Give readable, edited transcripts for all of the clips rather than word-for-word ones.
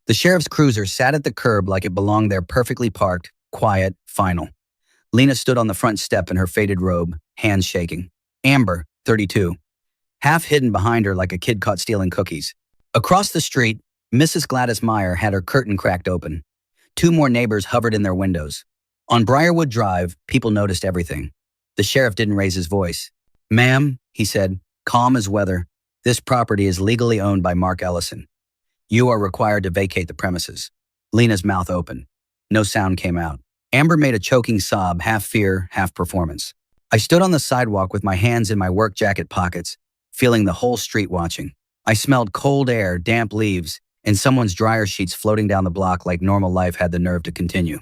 The sheriff's cruiser sat at the curb like it belonged there, perfectly parked, quiet, final. Lena stood on the front step in her faded robe, hands shaking. Amber, 32, half hidden behind her like a kid caught stealing cookies. Across the street, Mrs. Gladys Meyer had her curtain cracked open. Two more neighbors hovered in their windows. On Briarwood Drive, people noticed everything. The sheriff didn't raise his voice. "Ma'am," he said, calm as weather, "this property is legally owned by Mark Ellison. You are required to vacate the premises." Lena's mouth opened. No sound came out. Amber made a choking sob, half fear, half performance. I stood on the sidewalk with my hands in my work jacket pockets, feeling the whole street watching. I smelled cold air, damp leaves, and someone's dryer sheets floating down the block like normal life had the nerve to continue.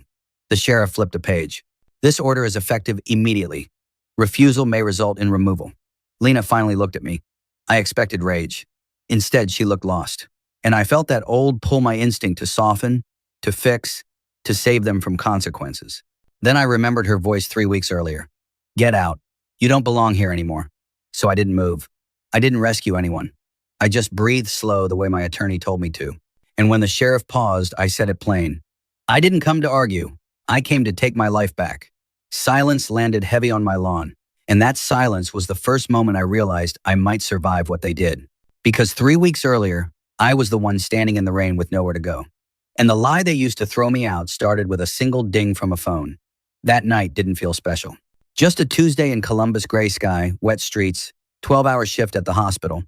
The sheriff flipped a page. "This order is effective immediately. Refusal may result in removal." Lena finally looked at me. I expected rage. Instead, she looked lost. And I felt that old pull my instinct to soften, to fix, to save them from consequences. Then I remembered her voice 3 weeks earlier. "Get out. You don't belong here anymore." So I didn't move. I didn't rescue anyone. I just breathed slow the way my attorney told me to. And when the sheriff paused, I said it plain. I didn't come to argue. I came to take my life back. Silence landed heavy on my lawn. And that silence was the first moment I realized I might survive what they did. Because 3 weeks earlier, I was the one standing in the rain with nowhere to go. And the lie they used to throw me out started with a single ding from a phone. That night didn't feel special. Just a Tuesday in Columbus, gray sky, wet streets, 12-hour shift at the hospital.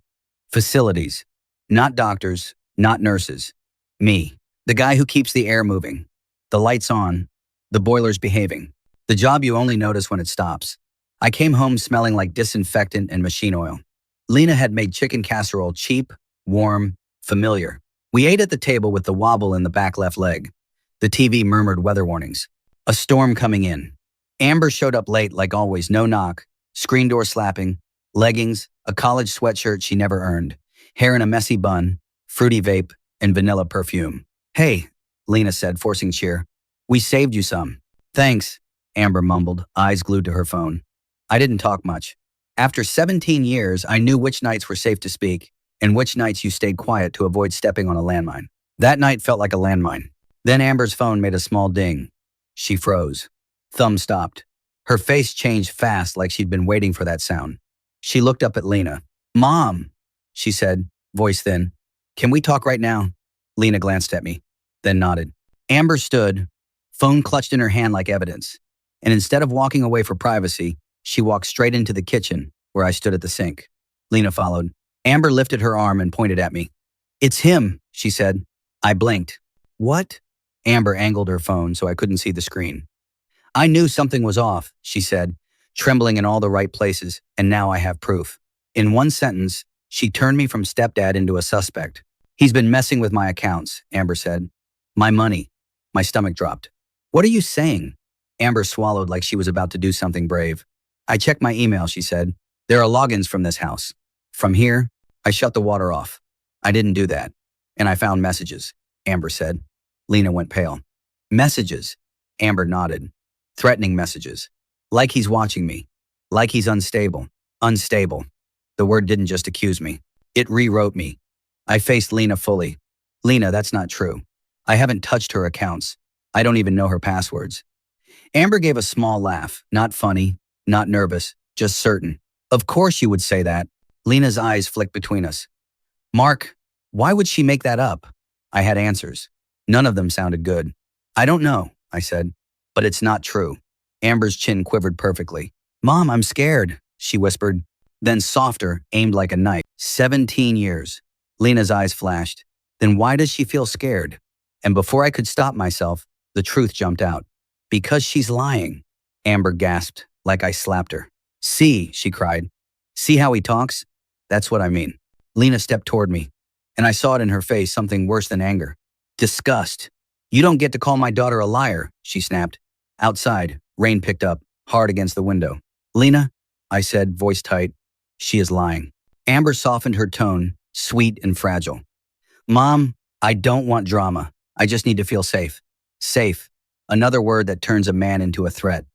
Facilities. Not doctors, not nurses. Me. The guy who keeps the air moving. The lights on. The boilers behaving. The job you only notice when it stops. I came home smelling like disinfectant and machine oil. Lena had made chicken casserole cheap, warm, familiar. We ate at the table with the wobble in the back left leg. The TV murmured weather warnings. A storm coming in. Amber showed up late like always, no knock, screen door slapping, leggings, a college sweatshirt she never earned, hair in a messy bun, fruity vape, and vanilla perfume. "Hey," Lena said, forcing cheer. "We saved you some." "Thanks," Amber mumbled, eyes glued to her phone. I didn't talk much. After 17 years, I knew which nights were safe to speak and which nights you stayed quiet to avoid stepping on a landmine. That night felt like a landmine. Then Amber's phone made a small ding. She froze. Thumb stopped. Her face changed fast like she'd been waiting for that sound. She looked up at Lena. "Mom," she said, voice thin. "Can we talk right now?" Lena glanced at me, then nodded. Amber stood, phone clutched in her hand like evidence. And instead of walking away for privacy, she walked straight into the kitchen, where I stood at the sink. Lena followed. Amber lifted her arm and pointed at me. "It's him," she said. I blinked. "What?" Amber angled her phone so I couldn't see the screen. "I knew something was off," she said, trembling in all the right places, "and now I have proof." In one sentence, she turned me from stepdad into a suspect. "He's been messing with my accounts," Amber said. "My money." My stomach dropped. "What are you saying?" Amber swallowed like she was about to do something brave. "I checked my email," she said. "There are logins from this house. From here, I shut the water off. I didn't do that. And I found messages," Amber said. Lena went pale. "Messages?" Amber nodded. "Threatening messages. Like he's watching me. Like he's unstable. Unstable." The word didn't just accuse me. It rewrote me. I faced Lena fully. "Lena, that's not true. I haven't touched her accounts. I don't even know her passwords." Amber gave a small laugh. Not funny, not nervous, just certain. "Of course you would say that." Lena's eyes flicked between us. "Mark, why would she make that up?" I had answers. None of them sounded good. "I don't know," I said, "but it's not true." Amber's chin quivered perfectly. "Mom, I'm scared," she whispered. Then softer, aimed like a knife. 17 years. Lena's eyes flashed. Then why does she feel scared? And before I could stop myself, the truth jumped out. "Because she's lying." Amber gasped, like I slapped her. "See," she cried. "See how he talks? That's what I mean." Lena stepped toward me, and I saw it in her face, something worse than anger. Disgust. "You don't get to call my daughter a liar," she snapped. Outside, rain picked up, hard against the window. "Lena," I said, voice tight, "she is lying." Amber softened her tone, sweet and fragile. "Mom, I don't want drama. I just need to feel safe." Safe. Another word that turns a man into a threat.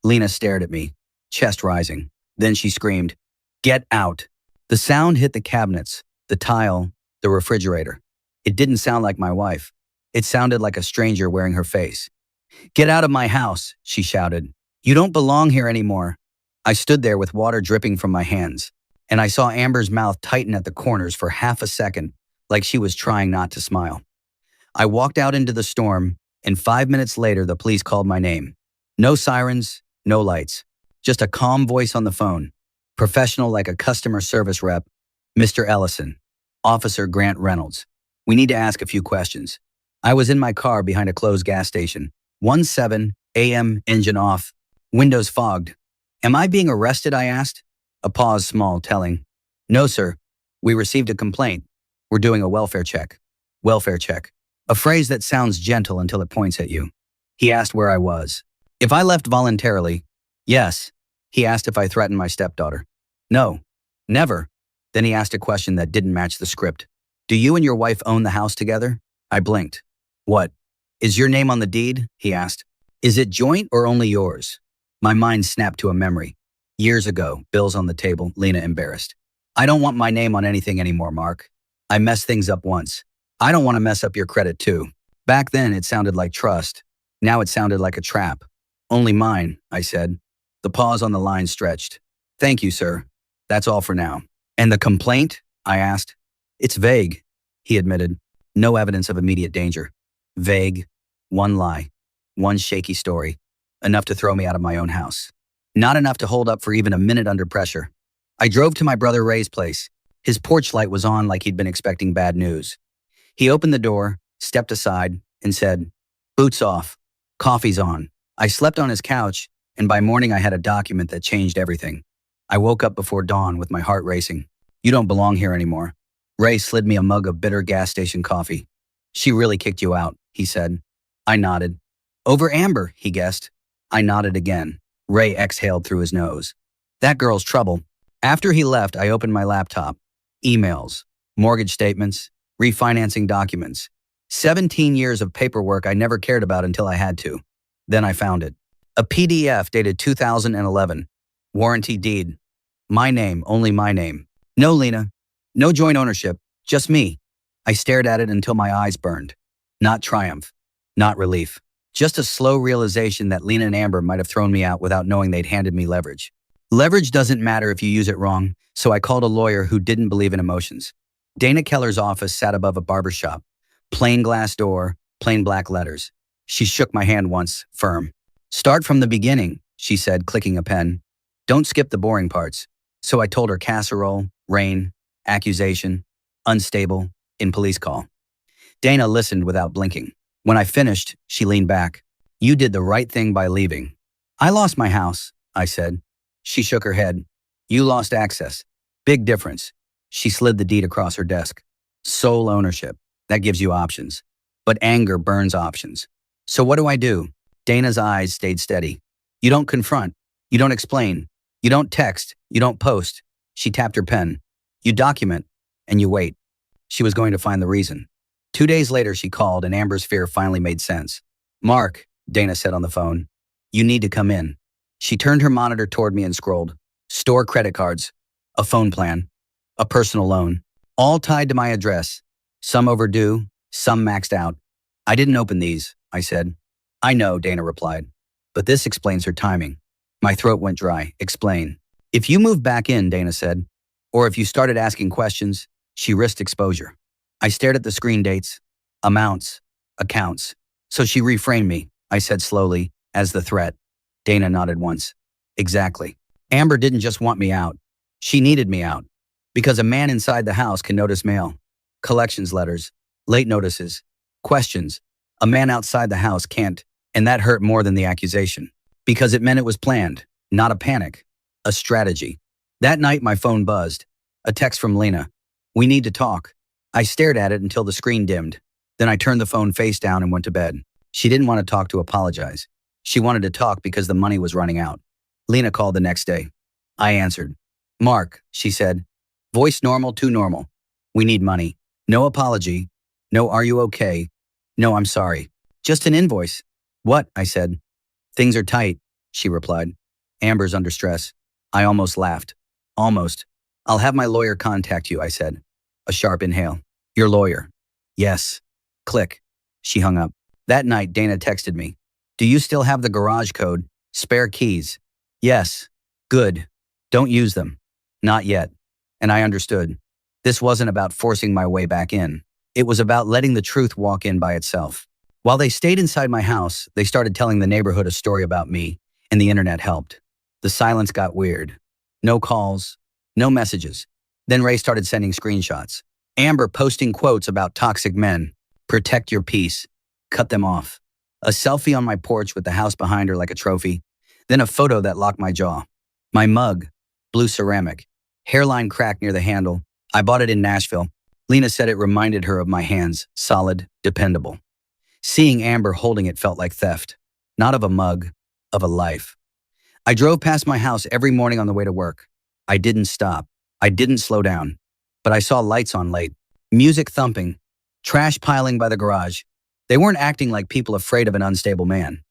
Lena stared at me, chest rising. Then she screamed, "Get out." The sound hit the cabinets, the tile, the refrigerator. It didn't sound like my wife. It sounded like a stranger wearing her face. "Get out of my house," she shouted. "You don't belong here anymore." I stood there with water dripping from my hands, and I saw Amber's mouth tighten at the corners for half a second, like she was trying not to smile. I walked out into the storm, and 5 minutes later the police called my name. No sirens, no lights. Just a calm voice on the phone. Professional like a customer service rep. "Mr. Ellison, Officer Grant Reynolds. We need to ask a few questions." I was in my car behind a closed gas station. 1:07 a.m. engine off. Windows fogged. "Am I being arrested?" I asked. A pause small, telling. "No, sir. We received a complaint. We're doing a welfare check." Welfare check. A phrase that sounds gentle until it points at you. He asked where I was. If I left voluntarily. Yes. He asked if I threatened my stepdaughter. No. Never. Then he asked a question that didn't match the script. "Do you and your wife own the house together?" I blinked. "What? Is your name on the deed?" he asked. "Is it joint or only yours?" My mind snapped to a memory. Years ago, bills on the table, Lena embarrassed. "I don't want my name on anything anymore, Mark. I messed things up once. I don't want to mess up your credit too." Back then, it sounded like trust. Now it sounded like a trap. "Only mine," I said. The pause on the line stretched. "Thank you, sir. That's all for now." "And the complaint?" I asked. "It's vague," he admitted. "No evidence of immediate danger. Vague. One lie. One shaky story. Enough to throw me out of my own house. Not enough to hold up for even a minute under pressure." I drove to my brother Ray's place. His porch light was on like he'd been expecting bad news. He opened the door, stepped aside, and said, "Boots off. Coffee's on." I slept on his couch, and by morning I had a document that changed everything. I woke up before dawn with my heart racing. "You don't belong here anymore." Ray slid me a mug of bitter gas station coffee. "She really kicked you out," he said. I nodded. "Over Amber," he guessed. I nodded again. Ray exhaled through his nose. "That girl's trouble." After he left, I opened my laptop. Emails, mortgage statements, refinancing documents. 17 years of paperwork I never cared about until I had to. Then I found it. A PDF dated 2011. Warranty deed. My name, only my name. No Lena. No joint ownership. Just me. I stared at it until my eyes burned. Not triumph. Not relief. Just a slow realization that Lena and Amber might have thrown me out without knowing they'd handed me leverage. Leverage doesn't matter if you use it wrong, so I called a lawyer who didn't believe in emotions. Dana Keller's office sat above a barbershop. Plain glass door, plain black letters. She shook my hand once, firm. "Start from the beginning," she said, clicking a pen. "Don't skip the boring parts." So I told her casserole, rain, accusation, unstable, in police call. Dana listened without blinking. When I finished, she leaned back. "You did the right thing by leaving." "I lost my house," I said. She shook her head. "You lost access. Big difference." She slid the deed across her desk. "Sole ownership. That gives you options. But anger burns options. So what do I do?" Dana's eyes stayed steady. "You don't confront. You don't explain. You don't text. You don't post." She tapped her pen. "You document. And you wait." She was going to find the reason. 2 days later, she called, and Amber's fear finally made sense. "Mark," Dana said on the phone, "you need to come in." She turned her monitor toward me and scrolled. Store credit cards. A phone plan. A personal loan. All tied to my address. Some overdue, some maxed out. "I didn't open these," I said. "I know," Dana replied. "But this explains her timing." My throat went dry. "Explain." "If you moved back in," Dana said, "or if you started asking questions, she risked exposure." I stared at the screen dates, amounts, accounts. "So she reframed me," I said slowly, as the threat. Dana nodded once. "Exactly. Amber didn't just want me out. She needed me out. Because a man inside the house can notice mail, collections letters, late notices, questions. A man outside the house can't, and that hurt more than the accusation. Because it meant it was planned, not a panic, a strategy. That night, my phone buzzed. A text from Lena. "We need to talk." I stared at it until the screen dimmed. Then I turned the phone face down and went to bed. She didn't want to talk to apologize. She wanted to talk because the money was running out. Lena called the next day. I answered. "Mark," she said. Voice normal, too normal. "We need money. No apology. No are you okay. No I'm sorry. Just an invoice." "What?" I said. "Things are tight," she replied. "Amber's under stress." I almost laughed. "Almost. I'll have my lawyer contact you," I said. A sharp inhale. "Your lawyer." Yes. Click. She hung up. That night, Dana texted me. Do you still have the garage code? Spare keys? Yes. Good. Don't use them. Not yet. And I understood. This wasn't about forcing my way back in. It was about letting the truth walk in by itself. While they stayed inside my house, they started telling the neighborhood a story about me, and the internet helped. The silence got weird. No calls, no messages. Then Ray started sending screenshots. Amber posting quotes about toxic men. Protect your peace. Cut them off. A selfie on my porch with the house behind her like a trophy. Then a photo that locked my jaw. My mug, blue ceramic. Hairline crack near the handle. I bought it in Nashville. Lena said it reminded her of my hands, solid, dependable. Seeing Amber holding it felt like theft. Not of a mug, of a life. I drove past my house every morning on the way to work. I didn't stop. I didn't slow down. But I saw lights on late. Music thumping. Trash piling by the garage. They weren't acting like people afraid of an unstable man.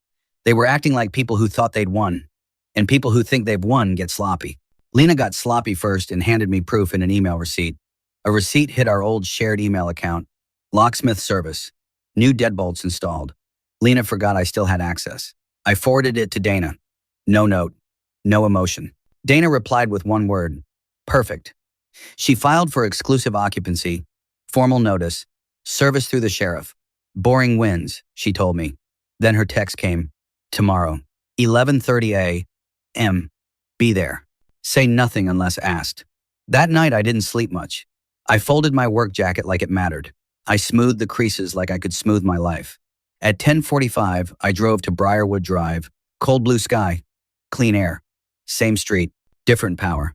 They were acting like people who thought they'd won. And people who think they've won get sloppy. Lena got sloppy first and handed me proof in an email receipt. A receipt hit our old shared email account. Locksmith service. New deadbolts installed. Lena forgot I still had access. I forwarded it to Dana. No note. No emotion. Dana replied with one word. Perfect. She filed for exclusive occupancy, formal notice, service through the sheriff. Boring wins, she told me. Then her text came. Tomorrow, 11:30 a.m. Be there. Say nothing unless asked. That night I didn't sleep much. I folded my work jacket like it mattered. I smoothed the creases like I could smooth my life. At 10:45, I drove to Briarwood Drive. Cold blue sky. Clean air. Same street. Different power.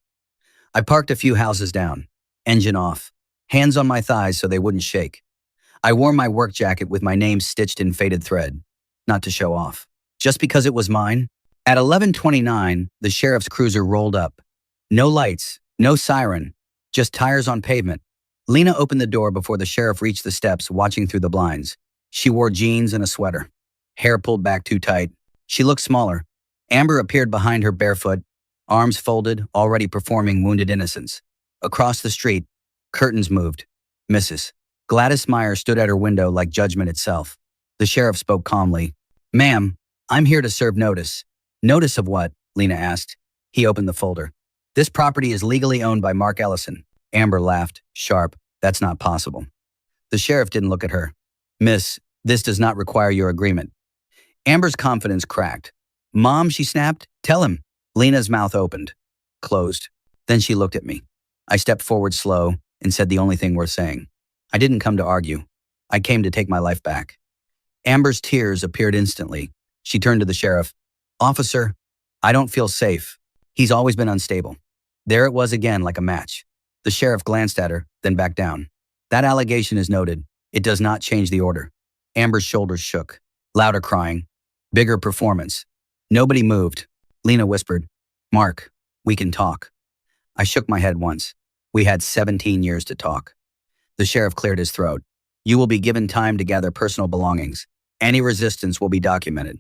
I parked a few houses down. Engine off. Hands on my thighs so they wouldn't shake. I wore my work jacket with my name stitched in faded thread. Not to show off. Just because it was mine. At 11:29, the sheriff's cruiser rolled up. No lights. No siren. Just tires on pavement. Lena opened the door before the sheriff reached the steps, watching through the blinds. She wore jeans and a sweater. Hair pulled back too tight. She looked smaller. Amber appeared behind her barefoot, arms folded, already performing wounded innocence. Across the street, curtains moved. Mrs. Gladys Meyer stood at her window like judgment itself. The sheriff spoke calmly. Ma'am, I'm here to serve notice. Notice of what? Lena asked. He opened the folder. This property is legally owned by Mark Ellison. Amber laughed, sharp. That's not possible. The sheriff didn't look at her. Miss, this does not require your agreement. Amber's confidence cracked. Mom, she snapped. Tell him. Lena's mouth opened, closed. Then she looked at me. I stepped forward slow and said the only thing worth saying. I didn't come to argue. I came to take my life back. Amber's tears appeared instantly. She turned to the sheriff. Officer, I don't feel safe. He's always been unstable. There it was again, like a match. The sheriff glanced at her, then backed down. That allegation is noted. It does not change the order. Amber's shoulders shook. Louder crying. Bigger performance. Nobody moved. Lena whispered, Mark, we can talk. I shook my head once. We had 17 years to talk. The sheriff cleared his throat. You will be given time to gather personal belongings. Any resistance will be documented.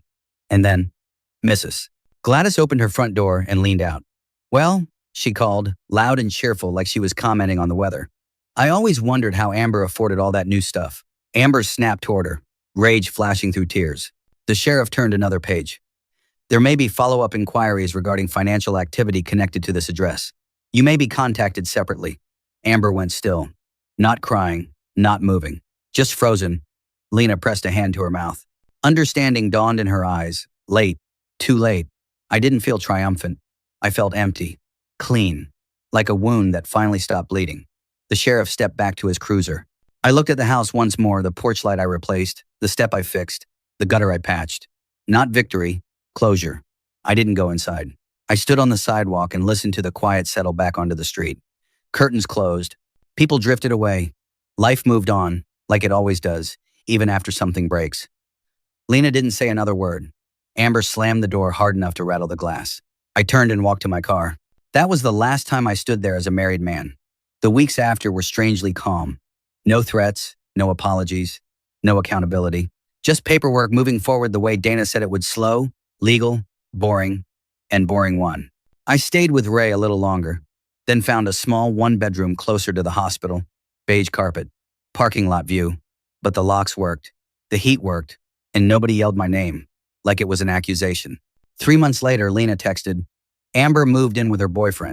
And then, Mrs. Gladys opened her front door and leaned out. Well, she called, loud and cheerful like she was commenting on the weather. I always wondered how Amber afforded all that new stuff. Amber snapped toward her, rage flashing through tears. The sheriff turned another page. There may be follow-up inquiries regarding financial activity connected to this address. You may be contacted separately. Amber went still. Not crying, not moving. Just frozen. Lena pressed a hand to her mouth. Understanding dawned in her eyes. Late. Too late. I didn't feel triumphant. I felt empty. Clean. Like a wound that finally stopped bleeding. The sheriff stepped back to his cruiser. I looked at the house once more, the porch light I replaced, the step I fixed, the gutter I patched. Not victory. Closure. I didn't go inside. I stood on the sidewalk and listened to the quiet settle back onto the street. Curtains closed. People drifted away. Life moved on, like it always does, even after something breaks. Lena didn't say another word. Amber slammed the door hard enough to rattle the glass. I turned and walked to my car. That was the last time I stood there as a married man. The weeks after were strangely calm. No threats, no apologies, no accountability. Just paperwork moving forward the way Dana said it would: slow, legal, boring, and boring one. I stayed with Ray a little longer, then found a small one-bedroom closer to the hospital, beige carpet, parking lot view, But the locks worked, the heat worked, and nobody yelled my name, like it was an accusation. 3 months later, Lena texted, Amber moved in with her boyfriend.